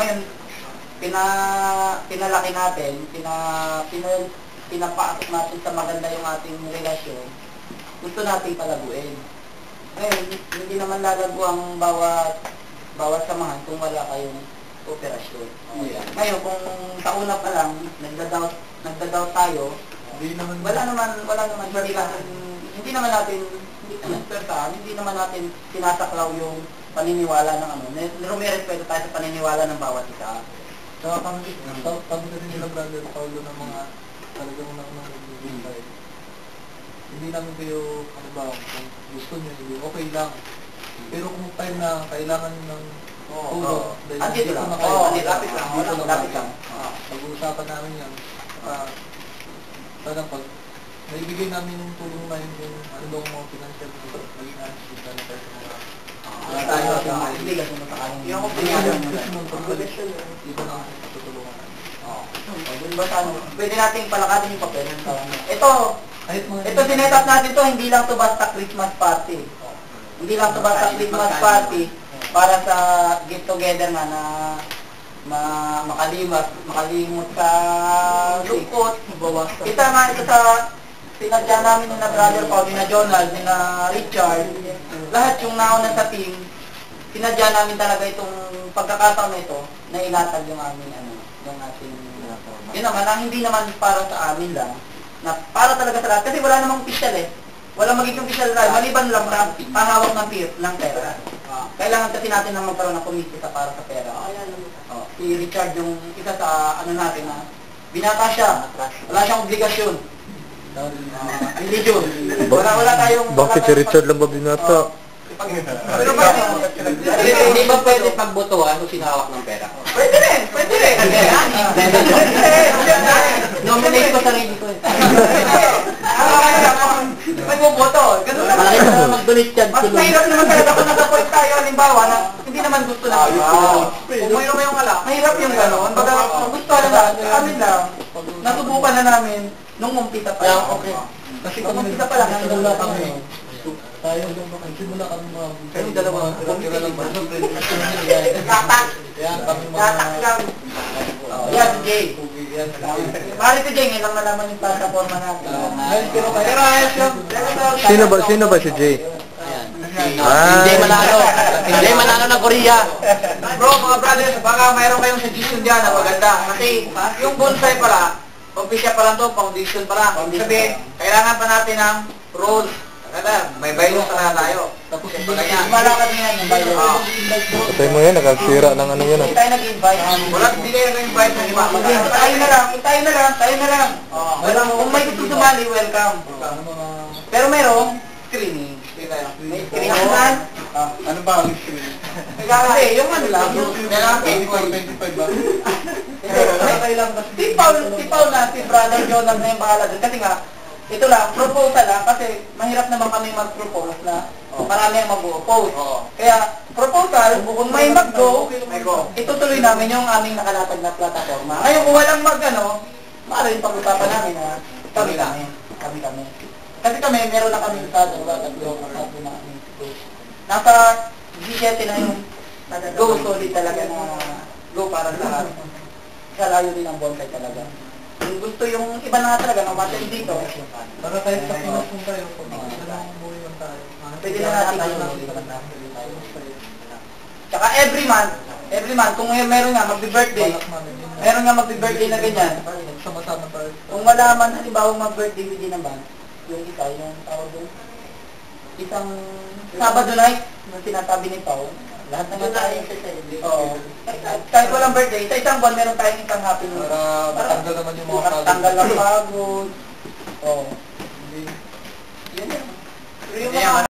Ngayon, pinalaki natin, pinapasok natin sa maganda yung ating relasyon, gusto natin palaguin. Ngayon, hindi naman lalago ang bawat samahan kung wala kayong operasyon. Ngayon, kung sa una pa lang, nagda-doubt tayo, wala naman, hindi naman natin sinasaklaw yung paniniwala ng ano. Rumirespeto tayo sa paniniwala ng bawat isa. Saka kami kasi nila Brother Paulo ng mga talagang nagbibigay. Hindi namin kayo, ano ba, kung gusto nyo, hindi, okay lang. Pero kung time na kailangan ng tulong, dahil andito lang. Lapit lang. Pag-uusapan namin yan. Talagang pag naibigay namin yung tulong na yun, yung ano daw mga financial maging honest na tayo sa mga Hindi kasi matakalang. Yung iba na tutulungan. Pwede nating palakarin yung papel. Ito sinetap natin to, hindi lang to basta Christmas party. Hindi lang to basta Christmas party para sa get together na makalimot sa lungkot. Kita nga ito sa sinadya namin ni na Brother Paul, ni na Jonald, ni na Richard, lahat yung nauna sa team, sinadya namin talaga itong pagkakataon na ito na ilatag yung aming yung ating yun naman, hindi naman para sa amin lang, na para talaga sa lahat, kasi wala namang official walang magiging official tayo, maliban lang sa pangawak ng pera. Kailangan kasi natin na magkaroon ng committee para sa pera. Si Richard yung isa sa natin na binata siya, wala siyang obligasyon. Religion. Wala tayong... Bakit si Richard lang ba binata? Pero hindi ba pwede pagbotohan kung sinawak ng pera? Pwede rin! Nominate ko sarili ko magboboto. Ganun naman. Malaki na mag-donate yan. Mas mahirap naman talaga kung nag-appoint tayo, halimbawa na hindi naman gusto na kung mayroon kayong mahirap yung gano'n. Baga, gusto na lang, amin lang. Nasubukan na namin nung umpisa pa lang. Kasi kung umpisa pa lang, nandun lang kami. Tayo lang ba? Simula kami mga... Kayong dalawa, kira lang ba? Gatak! Yan, kami mga... Gatak lang! Yan, Jay. Pare ko, Jay, ngayon lang nalaman yung plataforma natin. Pero ayos yun. Sino ba si Jay? Jay Manalo. Jay Manalo ng Korea. Bro, mga brothers, baka mayroon kayong suggestion dyan na maganda. Kasi yung bonsai pala, official pa lang to, foundation pa lang. Sabi, kailangan pa natin ng rules. May bylaws na tayo. Tapos malakad niya yung bylaws. Patay mo yan, nakasira ng ano yan. Hindi tayo nag-invite. Wala, hindi kayo nag-invite ng iba. Tayo na lang. Kung may gusto sumali, welcome. Pero mayroong screening. May screening naman. Ano ba ang screening? Kasi yung ano lang, yung 25 ba? Si Paul na, si Brother Jonah na yung bahala dun. Kasi nga, ito lang, proposal lang, kasi mahirap naman kami mag-propose na marami ang mag-oppose. Kaya, proposal, kung may mag-go, itutuloy namin yung aming nakalatag na plataforma. Ngayon, kung walang maaaring pag-usapan namin na kami. Kasi kami, meron na kami tatlo na namin. Nasa G7 na yung go solid talaga na go para sa lahat. Sa layo din ang bonsai talaga. Kung gusto yung iba na talaga, mamatay dito. Para tayo sa Pinas kung tayo, pag gusto lang umuwi lang tayo. Pwede na natin tsaka every month, kung meron nga magbi-birthday, na ganyan. Sama-sama tayo. Kung wala man, halimbawa mag-birthday din naman, yung isa, yung tawag doon, isang Sabado night, yung sinasabi ni Pao, lahat naman tayo. Oo. Kahit walang birthday, sa isang buwan meron tayong isang happy news. Para matanggal naman yung mga pagod. Matanggal ang pagod. Oo. Hindi. Yan yan. Pero yung mga